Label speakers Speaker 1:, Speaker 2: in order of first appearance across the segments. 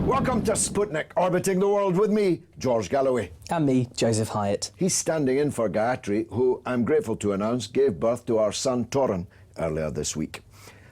Speaker 1: Welcome to Sputnik, orbiting the world with me, George Galloway.
Speaker 2: And me, Joseph Hyatt.
Speaker 1: He's standing in for Gayatri, who I'm grateful to announce gave birth to our son Torin earlier this week.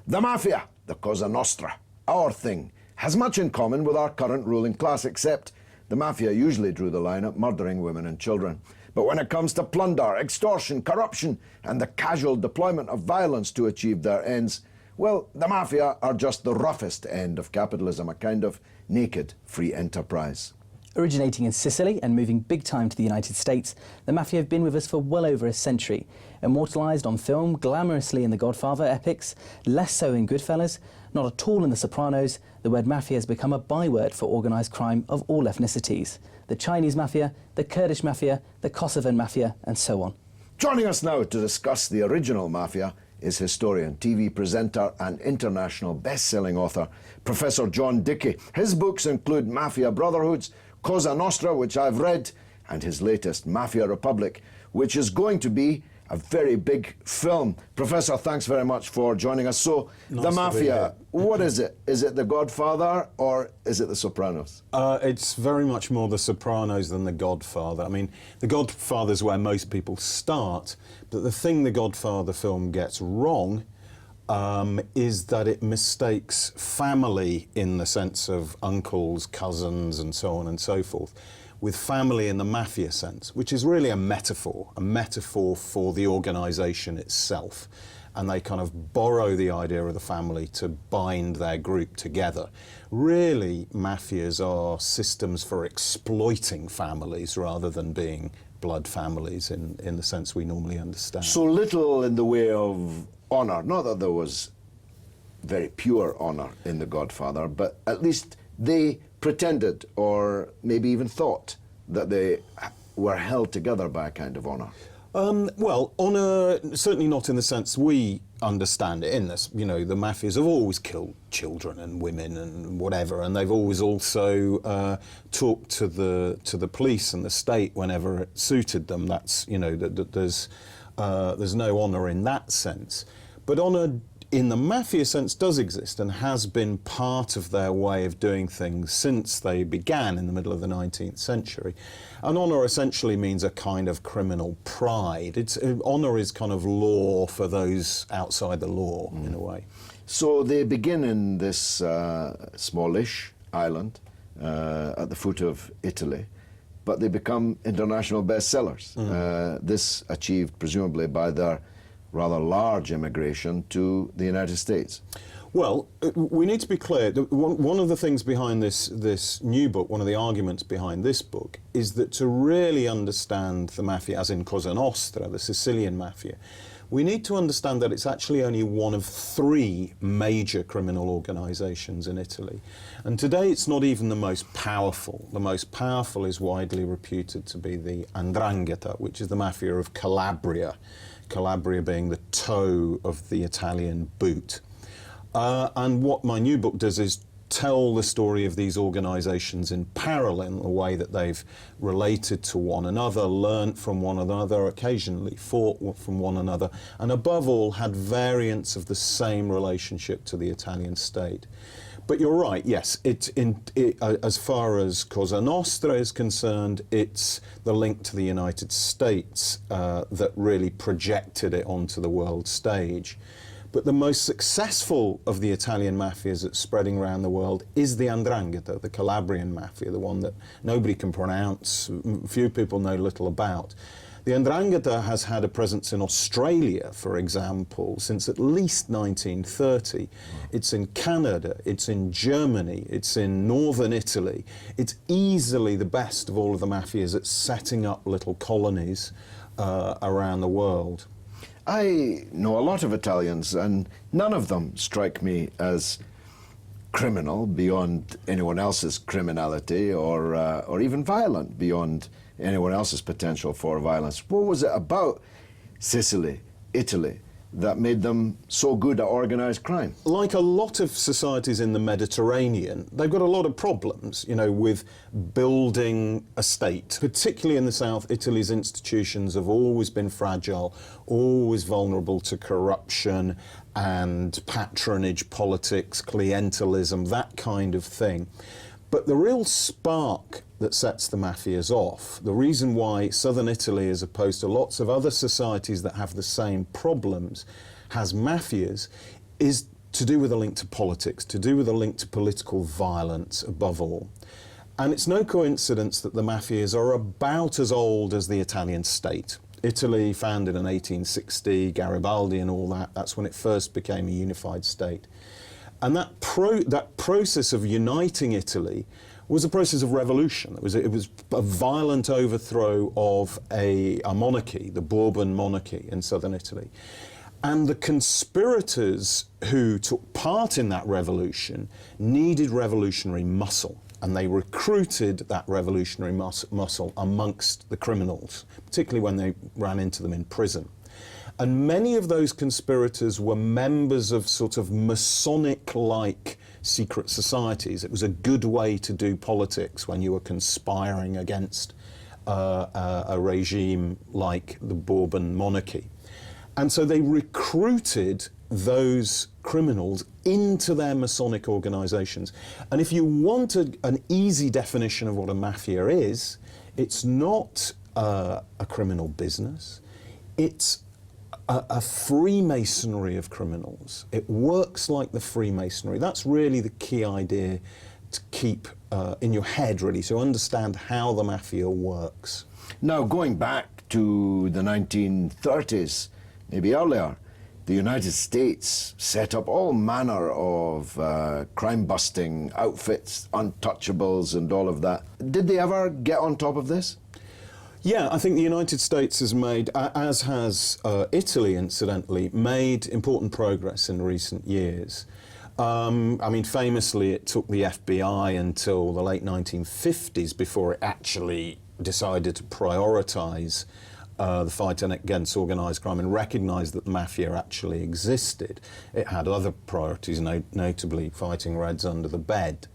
Speaker 1: The Mafia, the Cosa Nostra, our thing, has much in common with our current ruling class, except the Mafia usually drew the line at murdering women and children. But when it comes to plunder, extortion, corruption, and the casual deployment of violence to achieve their ends, well, the Mafia are just the roughest end of capitalism, a kind of naked free enterprise.
Speaker 2: Originating in Sicily and moving big time to the United States, the Mafia have been with us for well over a century. Immortalised on film, glamorously in the Godfather epics, less so in Goodfellas, not at all in The Sopranos, the word Mafia has become a byword for organised crime of all ethnicities. The Chinese Mafia, the Kurdish Mafia, the Kosovan Mafia, and so on.
Speaker 1: Joining us now to discuss the original Mafia is historian, TV presenter and international best-selling author, Professor John Dickie. His books include Mafia Brotherhoods, Cosa Nostra, which I've read, and his latest, Mafia Republic, which is going to be a very big film. Professor, thanks very much for joining us. So,
Speaker 3: nice
Speaker 1: the Mafia, what is it? Is it The Godfather or is it The Sopranos?
Speaker 3: It's very much more The Sopranos than The Godfather. I mean, The Godfather's where most people start, but the thing The Godfather film gets wrong is that it mistakes family in the sense of uncles, cousins, and so on and so forth, with family in the Mafia sense, which is really a metaphor for the organisation itself. And they kind of borrow the idea of the family to bind their group together. Really, mafias are systems for exploiting families rather than being blood families in the sense we normally understand.
Speaker 1: So little in the way of honour, not that there was very pure honour in The Godfather, but at least they pretended or maybe even thought that they were held together by a kind of honour.
Speaker 3: Well, honour, certainly not in the sense we understand it. In this, you know, the mafias have always killed children and women and whatever, and they've always also talked to the police and the state whenever it suited them. That's, you know, there's no honour in that sense, but honour in the Mafia sense does exist and has been part of their way of doing things since they began in the middle of the 19th century. And honour essentially means a kind of criminal pride. Honour is kind of law for those outside the law, in a way.
Speaker 1: So they begin in this smallish island at the foot of Italy, but they become international bestsellers. This achieved presumably by their rather large immigration to the United States.
Speaker 3: Well, we need to be clear. One of the things behind this new book, one of the arguments behind this book, is that to really understand the Mafia, as in Cosa Nostra, the Sicilian Mafia, we need to understand that it's actually only one of three major criminal organisations in Italy. And today it's not even the most powerful. The most powerful is widely reputed to be the 'Ndrangheta, which is the Mafia of Calabria. Calabria being the toe of the Italian boot. And what my new book does is tell the story of these organisations in parallel in the way that they've related to one another, learnt from one another, occasionally fought from one another, and above all had variants of the same relationship to the Italian state. But you're right, yes, as far as Cosa Nostra is concerned, it's the link to the United States that really projected it onto the world stage. But the most successful of the Italian mafias that's spreading around the world is the 'Ndrangheta, the Calabrian mafia, the one that nobody can pronounce, few people know little about. The 'Ndrangheta has had a presence in Australia, for example, since at least 1930. It's in Canada, it's in Germany, it's in northern Italy. It's easily the best of all of the mafias at setting up little colonies around the world.
Speaker 1: I know a lot of Italians, and none of them strike me as criminal beyond anyone else's criminality, or even violent beyond anyone else's potential for violence. What was it about Sicily, Italy, that made them so good at organised crime?
Speaker 3: Like a lot of societies in the Mediterranean, they've got a lot of problems, you know, with building a state. Particularly in the south, Italy's institutions have always been fragile, always vulnerable to corruption and patronage politics, clientelism, that kind of thing. But the real spark that sets the mafias off, the reason why southern Italy, as opposed to lots of other societies that have the same problems, has mafias, is to do with a link to politics, to do with a link to political violence above all. And it's no coincidence that the mafias are about as old as the Italian state. Italy, founded in 1860, Garibaldi and all that, that's when it first became a unified state. And that process of uniting Italy was a process of revolution. It was a violent overthrow of a monarchy, the Bourbon monarchy in southern Italy. And the conspirators who took part in that revolution needed revolutionary muscle. And they recruited that revolutionary muscle amongst the criminals, particularly when they ran into them in prison. And many of those conspirators were members of sort of Masonic-like secret societies. It was a good way to do politics when you were conspiring against a regime like the Bourbon monarchy. And so they recruited those criminals into their Masonic organisations. And if you wanted an easy definition of what a mafia is, it's not a criminal business. It's a Freemasonry of criminals. It works like the Freemasonry. That's really the key idea to keep in your head, really, to understand how the mafia works.
Speaker 1: Now, going back to the 1930s, maybe earlier, the United States set up all manner of crime-busting outfits, untouchables and all of that. Did they ever get on top of this?
Speaker 3: Yeah, I think the United States has made, as has Italy incidentally, made important progress in recent years. I mean, famously, it took the FBI until the late 1950s before it actually decided to prioritise the fight against organised crime and recognise that the mafia actually existed. It had other priorities, notably fighting Reds under the bed,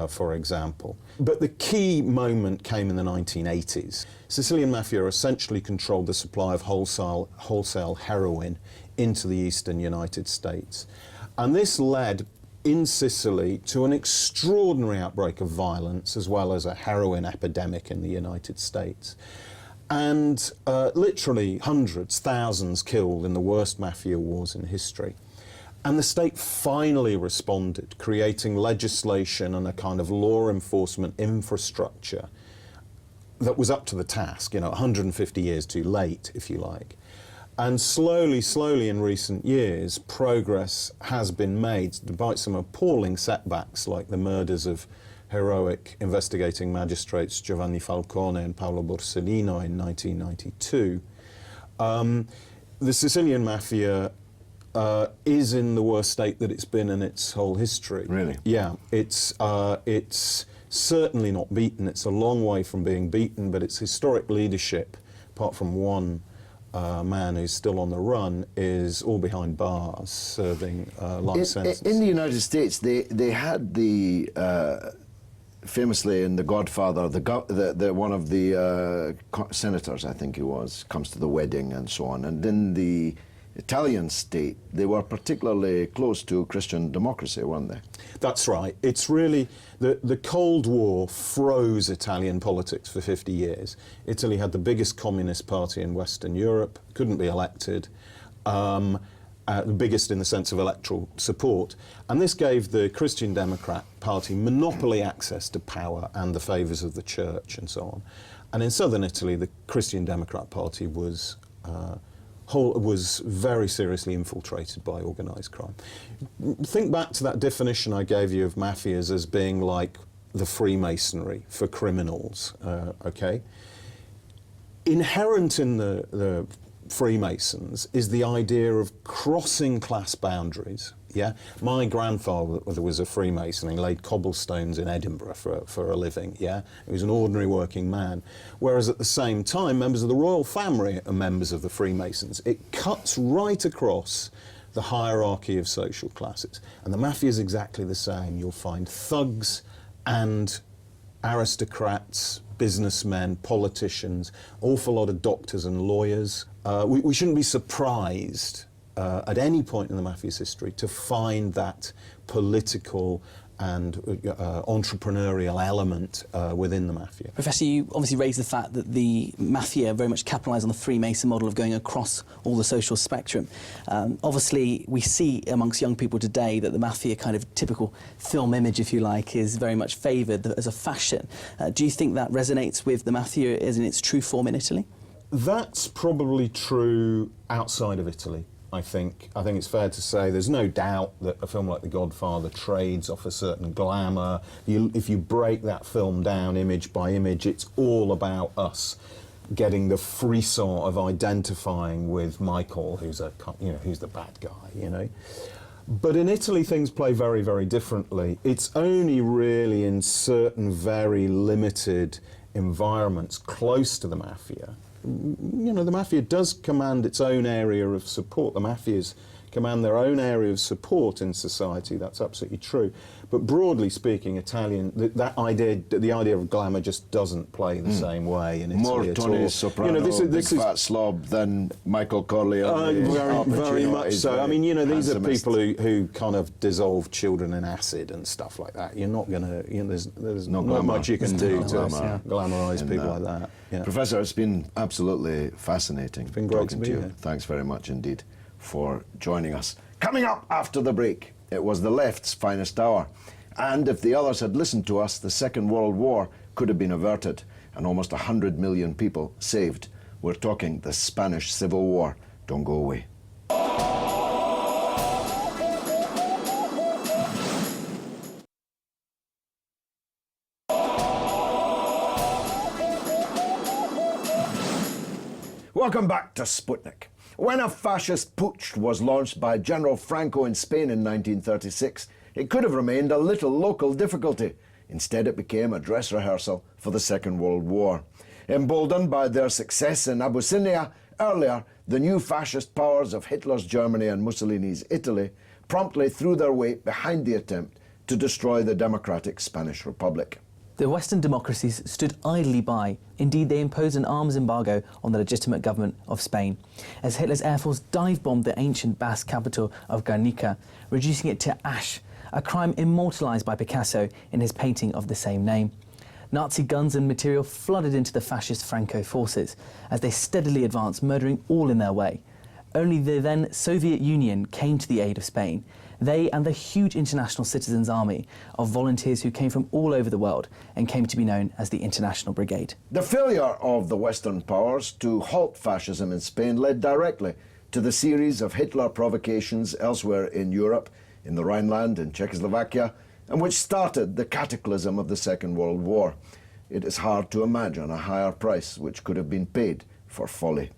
Speaker 3: for example. But the key moment came in the 1980s. Sicilian mafia essentially controlled the supply of wholesale heroin into the eastern United States. And this led in Sicily to an extraordinary outbreak of violence as well as a heroin epidemic in the United States. And literally hundreds, thousands killed in the worst mafia wars in history. And the state finally responded, creating legislation and a kind of law enforcement infrastructure that was up to the task, 150 years too late, if you like. And slowly in recent years, progress has been made, despite some appalling setbacks like the murders of heroic investigating magistrates Giovanni Falcone and Paolo Borsellino in 1992. The Sicilian mafia is in the worst state that it's been in its whole history.
Speaker 1: Really?
Speaker 3: Yeah, it's certainly not beaten. It's a long way from being beaten, but its historic leadership, apart from one man who's still on the run, is all behind bars, serving life sentences.
Speaker 1: In the United States, they had the famously in The Godfather, one of the senators, I think he was, comes to the wedding and so on. And in the Italian state, they were particularly close to Christian democracy, weren't they?
Speaker 3: That's right. It's really, the Cold War froze Italian politics for 50 years. Italy had the biggest communist party in Western Europe, couldn't be elected, the biggest in the sense of electoral support. And this gave the Christian Democrat Party monopoly access to power and the favours of the church and so on. And in southern Italy, the Christian Democrat Party was very seriously infiltrated by organised crime. Think back to that definition I gave you of mafias as being like the Freemasonry for criminals, okay? Inherent in the Freemasons is the idea of crossing class boundaries. Yeah, my grandfather was a Freemason. He laid cobblestones in Edinburgh for a living. Yeah, he was an ordinary working man. Whereas at the same time, members of the royal family are members of the Freemasons. It cuts right across the hierarchy of social classes, and the mafia is exactly the same. You'll find thugs and aristocrats, businessmen, politicians, awful lot of doctors and lawyers. We shouldn't be surprised at any point in the mafia's history to find that political and entrepreneurial element within the mafia.
Speaker 2: Professor, you obviously raised the fact that the mafia very much capitalised on the Freemason model of going across all the social spectrum. Obviously, we see amongst young people today that the mafia kind of typical film image, if you like, is very much favoured as a fashion. Do you think that resonates with the mafia as in its true form in Italy?
Speaker 3: That's probably true outside of Italy. I think it's fair to say there's no doubt that a film like The Godfather trades off a certain glamour. If you break that film down image by image, it's all about us getting the frisson of identifying with Michael, who's the bad guy, But in Italy, things play very, very differently. It's only really in certain very limited environments close to the mafia. The mafia does command its own area of support. The mafias command their own area of support in society. That's absolutely true. But broadly speaking, Italian, the idea of glamour just doesn't play the same way in Italy
Speaker 1: More
Speaker 3: at
Speaker 1: Tony
Speaker 3: all.
Speaker 1: Soprano,
Speaker 3: this is
Speaker 1: fat slob than Michael Corleone.
Speaker 3: very much so. I mean, these are
Speaker 1: handsomest.
Speaker 3: people who kind of dissolve children in acid and stuff like that. You're not going to, there's not much you can do to glamorise people like that. Yeah.
Speaker 1: Professor, it's been absolutely fascinating
Speaker 3: been great
Speaker 1: talking
Speaker 3: to be
Speaker 1: to you.
Speaker 3: here.
Speaker 1: Thanks very much indeed for joining us. Coming up after the break, it was the left's finest hour. And if the others had listened to us, the Second World War could have been averted and almost 100 million people saved. We're talking the Spanish Civil War. Don't go away. Welcome back to Sputnik. When a fascist putsch was launched by General Franco in Spain in 1936, it could have remained a little local difficulty. Instead, it became a dress rehearsal for the Second World War. Emboldened by their success in Abyssinia earlier, the new fascist powers of Hitler's Germany and Mussolini's Italy promptly threw their weight behind the attempt to destroy the democratic Spanish Republic.
Speaker 2: The Western democracies stood idly by. Indeed, they imposed an arms embargo on the legitimate government of Spain, as Hitler's air force dive-bombed the ancient Basque capital of Guernica, reducing it to ash, a crime immortalised by Picasso in his painting of the same name. Nazi guns and material flooded into the fascist Franco forces as they steadily advanced, murdering all in their way. Only the then Soviet Union came to the aid of Spain. They and the huge international citizens' army of volunteers who came from all over the world and came to be known as the International Brigade.
Speaker 1: The failure of the Western powers to halt fascism in Spain led directly to the series of Hitler provocations elsewhere in Europe, in the Rhineland, in Czechoslovakia, and which started the cataclysm of the Second World War. It is hard to imagine a higher price which could have been paid for folly.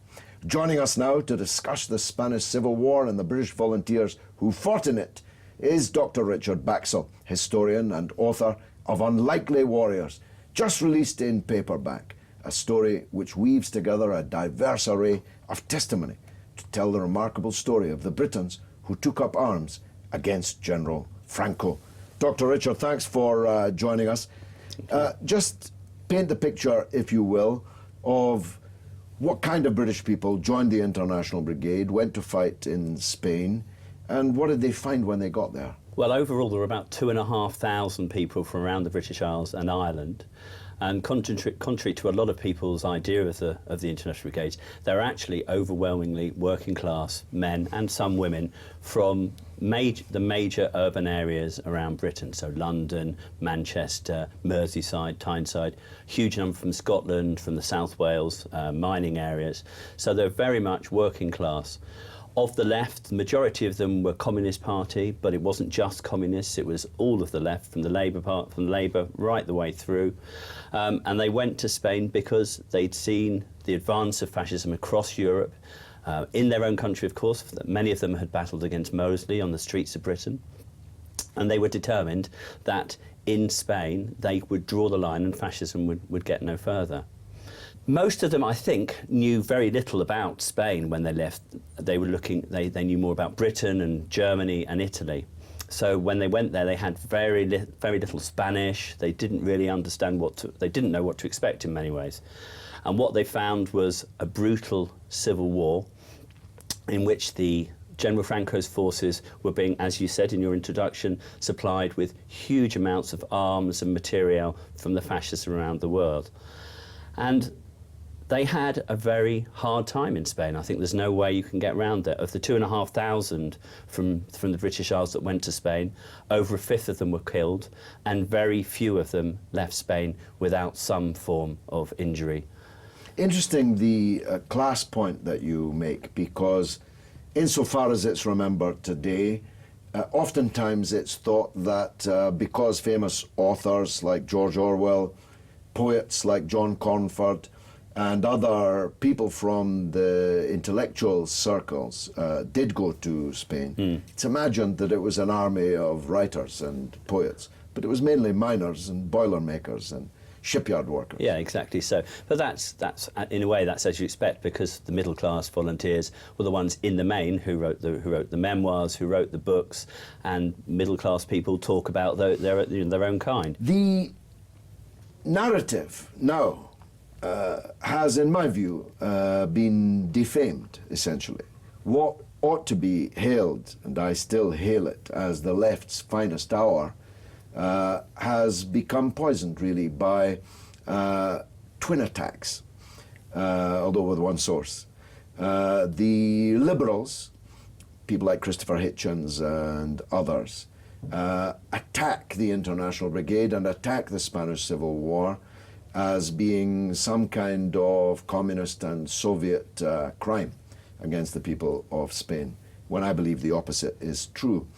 Speaker 1: Joining us now to discuss the Spanish Civil War and the British volunteers who fought in it is Dr. Richard Baxell, historian and author of Unlikely Warriors, just released in paperback, a story which weaves together a diverse array of testimony to tell the remarkable story of the Britons who took up arms against General Franco. Dr. Richard, thanks for joining us. Just paint the picture, if you will, of what kind of British people joined the International Brigade, went to fight in Spain, and what did they find when they got there?
Speaker 4: Well, overall, there were about 2,500 people from around the British Isles and Ireland. And contrary to a lot of people's idea of the International Brigade, they're actually overwhelmingly working class men and some women from the major urban areas around Britain. So London, Manchester, Merseyside, Tyneside, huge number from Scotland, from the South Wales mining areas. So they're very much working class. Of the left, the majority of them were Communist Party, but it wasn't just communists, it was all of the left, from the Labour right the way through. And they went to Spain because they'd seen the advance of fascism across Europe. in their own country, of course. Many of them had battled against Mosley on the streets of Britain, and they were determined that in Spain they would draw the line and fascism would get no further. Most of them, I think, knew very little about Spain when they left. They were looking, they knew more about Britain and Germany and Italy. So when they went there, they had very little Spanish. They didn't really understand they didn't know what to expect in many ways. And what they found was a brutal civil war in which the General Franco's forces were being, as you said in your introduction, supplied with huge amounts of arms and material from the fascists around the world. And they had a very hard time in Spain. I think there's no way you can get around that. Of the 2,500 from the British Isles that went to Spain, over a fifth of them were killed, and very few of them left Spain without some form of injury.
Speaker 1: Interesting, the class point that you make, because insofar as it's remembered today, oftentimes it's thought that because famous authors like George Orwell, poets like John Cornford, and other people from the intellectual circles did go to Spain, it's imagined that it was an army of writers and poets, but it was mainly miners and boilermakers and shipyard workers.
Speaker 4: Yeah, exactly so. But that's in a way that's as you expect, because the middle class volunteers were the ones in the main who wrote the memoirs, who wrote the books, and middle class people talk about their own kind.
Speaker 1: The narrative now has, in my view, been defamed, essentially. What ought to be hailed, and I still hail it, as the left's finest hour, has become poisoned, really, by twin attacks, although with one source. The liberals, people like Christopher Hitchens and others, attack the International Brigade and attack the Spanish Civil War as being some kind of communist and Soviet crime against the people of Spain, when I believe the opposite is true.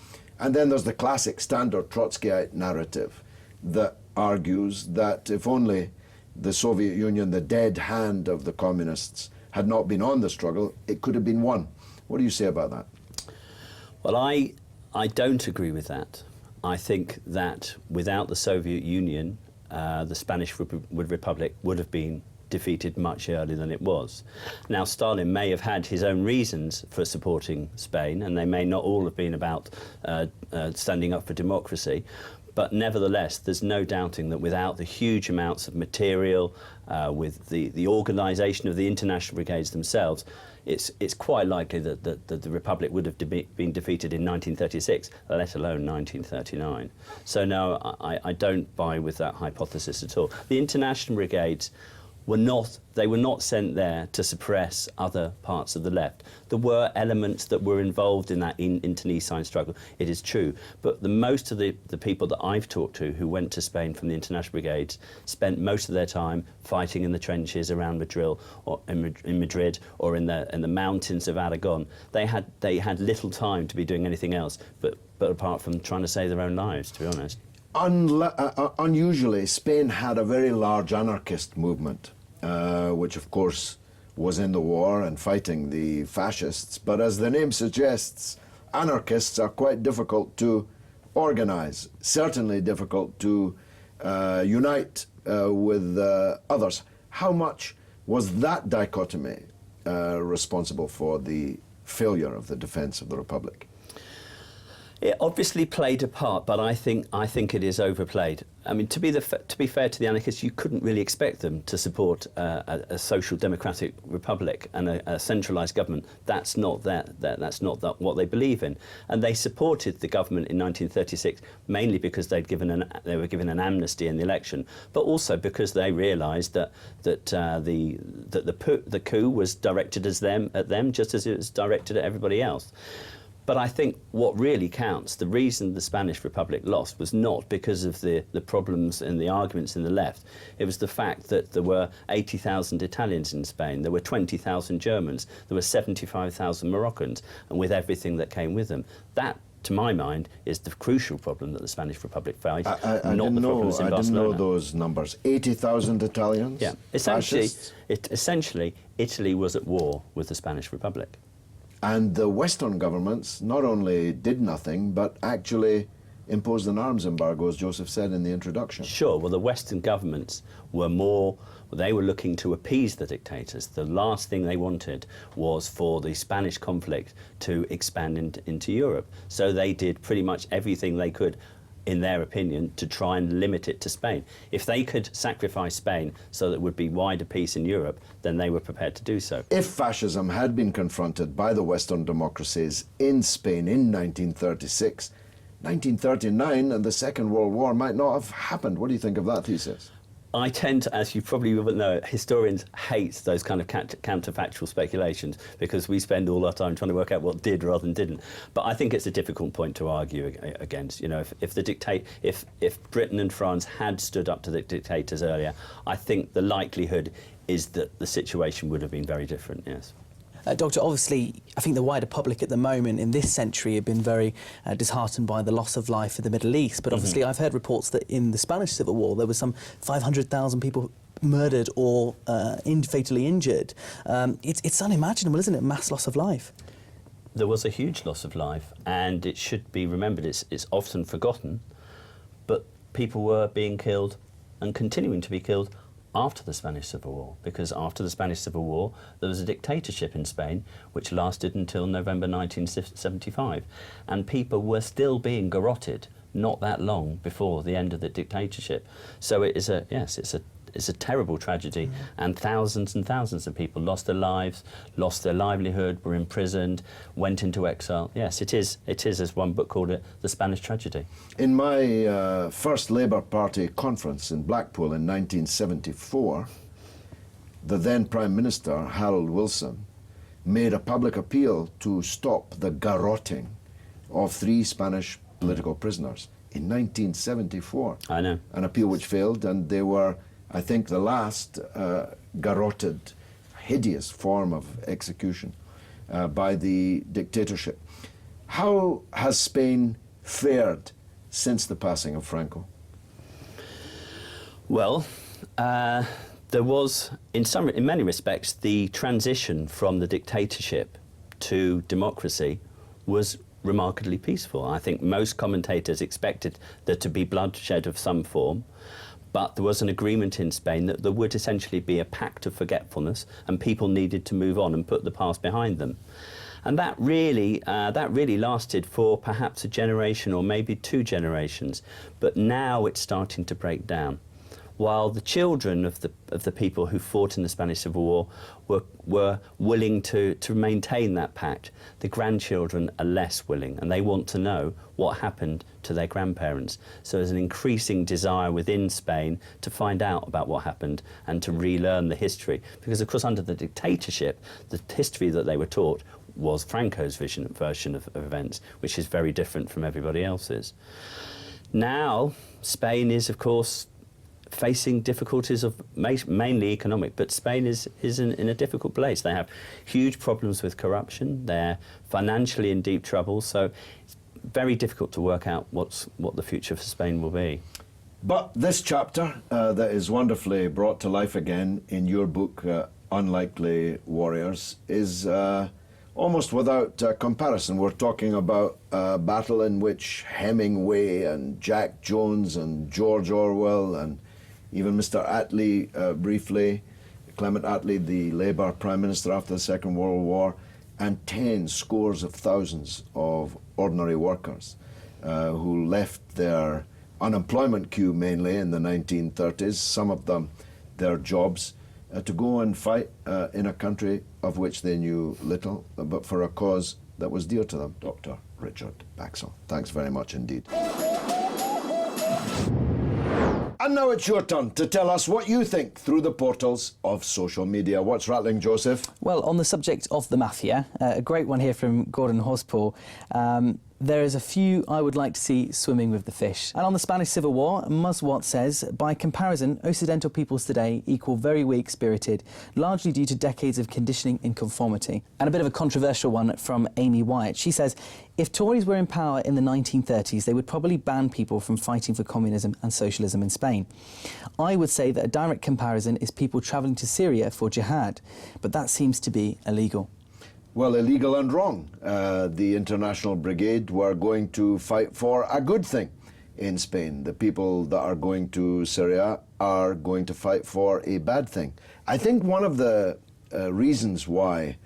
Speaker 1: And then there's the classic standard Trotskyite narrative that argues that if only the Soviet Union, the dead hand of the communists, had not been on the struggle, it could have been won. What do you say about that?
Speaker 4: Well, I don't agree with that. I think that without the Soviet Union, the Spanish Republic would have been defeated much earlier than it was. Now, Stalin may have had his own reasons for supporting Spain, and they may not all have been about standing up for democracy, but nevertheless, there's no doubting that without the huge amounts of material, with the organisation of the international brigades themselves, it's quite likely that the Republic would have been defeated in 1936, let alone 1939. So no, I don't buy with that hypothesis at all. The international brigades were not sent there to suppress other parts of the left. There were elements that were involved in that internecine struggle, it is true, but most of the people that I've talked to who went to Spain from the international brigades spent most of their time fighting in the trenches around Madrid, or in Madrid, or in the mountains of Aragon. They had little time to be doing anything else, but apart from trying to save their own lives, to be honest.
Speaker 1: Unusually, Spain had a very large anarchist movement, which of course was in the war and fighting the fascists. But as the name suggests, anarchists are quite difficult to organize, certainly difficult to unite with others. How much was that dichotomy responsible for the failure of the defense of the Republic?
Speaker 4: It obviously played a part, but I think it is overplayed. I mean, to be fair to the anarchists, you couldn't really expect them to support a social democratic republic and a centralised government. That's not what they believe in. And they supported the government in 1936 mainly because they were given an amnesty in the election, but also because they realised that the coup was directed at them just as it was directed at everybody else. But I think what really counts, the reason the Spanish Republic lost was not because of the problems and the arguments in the left. It was the fact that there were 80,000 Italians in Spain, there were 20,000 Germans, there were 75,000 Moroccans, and with everything that came with them. to my mind, is the crucial problem that the Spanish Republic faced,
Speaker 1: I
Speaker 4: not
Speaker 1: didn't
Speaker 4: the
Speaker 1: know,
Speaker 4: problems in
Speaker 1: I didn't
Speaker 4: Barcelona.
Speaker 1: know those numbers. 80,000 Italians?
Speaker 4: Yeah, essentially,
Speaker 1: fascists?
Speaker 4: essentially, Italy was at war with the Spanish Republic.
Speaker 1: And the Western governments not only did nothing, but actually imposed an arms embargo, as Joseph said in the introduction.
Speaker 4: Sure, well, the Western governments were they were looking to appease the dictators. The last thing they wanted was for the Spanish conflict to expand into Europe. So they did pretty much everything they could, in their opinion, to try and limit it to Spain. If they could sacrifice Spain so that there would be wider peace in Europe, then they were prepared to do so.
Speaker 1: If fascism had been confronted by the Western democracies in Spain in 1936, 1939 and the Second World War might not have happened. What do you think of that thesis?
Speaker 4: I tend to, as you probably will know, historians hate those kind of counterfactual speculations because we spend all our time trying to work out what did rather than didn't. But I think it's a difficult point to argue against. You know, if Britain and France had stood up to the dictators earlier, I think the likelihood is that the situation would have been very different. Yes.
Speaker 2: Doctor, obviously, I think the wider public at the moment in this century have been very disheartened by the loss of life in the Middle East. But obviously, I've heard reports that in the Spanish Civil War, there was some 500,000 people murdered or fatally injured. It's unimaginable, isn't it? Mass loss of life.
Speaker 4: There was a huge loss of life, and it should be remembered. It's often forgotten, but people were being killed and continuing to be killed after the Spanish Civil War, because after the Spanish Civil War there was a dictatorship in Spain which lasted until November 1975, and people were still being garroted not that long before the end of the dictatorship. So it is it's a terrible tragedy, and thousands of people lost their lives, lost their livelihood, were imprisoned, went into exile. Yes, it is, as one book called it, the Spanish tragedy.
Speaker 1: In my first Labour Party conference in Blackpool in 1974, the then Prime Minister, Harold Wilson, made a public appeal to stop the garroting of 3 Spanish political prisoners in 1974.
Speaker 4: I know.
Speaker 1: An appeal which failed, and they were, I think, the last garroted, hideous form of execution by the dictatorship. How has Spain fared since the passing of Franco?
Speaker 4: Well, there was, in many respects, the transition from the dictatorship to democracy was remarkably peaceful. I think most commentators expected there to be bloodshed of some form, but there was an agreement in Spain that there would essentially be a pact of forgetfulness, and people needed to move on and put the past behind them. And that really lasted for perhaps a generation or maybe 2 generations, but now it's starting to break down. While the children of the people who fought in the Spanish Civil War were willing to maintain that pact, the grandchildren are less willing, and they want to know what happened to their grandparents. So there's an increasing desire within Spain to find out about what happened and to relearn the history. Because, of course, under the dictatorship, the history that they were taught was Franco's version of events, which is very different from everybody else's. Now, Spain is, of course, facing difficulties of mainly economic, but Spain is in a difficult place. They have huge problems with corruption. They're financially in deep trouble, so it's very difficult to work out what the future for Spain will be.
Speaker 1: But this chapter that is wonderfully brought to life again in your book, Unlikely Warriors, is almost without comparison. We're talking about a battle in which Hemingway and Jack Jones and George Orwell and even Mr. Attlee, briefly, Clement Attlee, the Labour Prime Minister after the Second World War, and 10 scores of thousands of ordinary workers who left their unemployment queue mainly in the 1930s, some of them their jobs, to go and fight in a country of which they knew little, but for a cause that was dear to them. Dr. Richard Baxell, thanks very much indeed. And now it's your turn to tell us what you think through the portals of social media. What's rattling, Joseph?
Speaker 2: Well, on the subject of the mafia, a great one here from Gordon Hosport. There is a few I would like to see swimming with the fish. And on the Spanish Civil War, Muswat says, by comparison, Occidental peoples today equal very weak-spirited, largely due to decades of conditioning in conformity. And a bit of a controversial one from Amy Wyatt. She says, if Tories were in power in the 1930s, they would probably ban people from fighting for communism and socialism in Spain. I would say that a direct comparison is people travelling to Syria for jihad, but that seems to be illegal.
Speaker 1: Well, illegal and wrong. The International Brigade were going to fight for a good thing in Spain. The people that are going to Syria are going to fight for a bad thing. I think one of the reasons why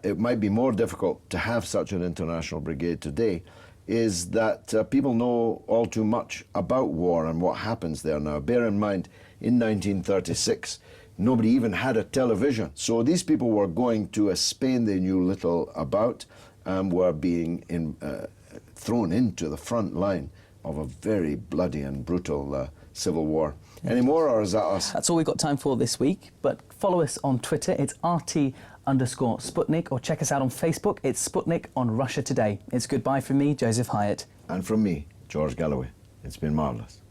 Speaker 1: it might be more difficult to have such an International Brigade today is that people know all too much about war and what happens there now. Bear in mind, in 1936, nobody even had a television. So these people were going to a Spain they knew little about and were being thrown into the front line of a very bloody and brutal civil war. Any more, or is that us?
Speaker 2: That's all we've got time for this week, but follow us on Twitter. It's RT_Sputnik, or check us out on Facebook. It's Sputnik on Russia Today. It's goodbye from me, Joseph Hyatt.
Speaker 1: And from me, George Galloway. It's been marvellous.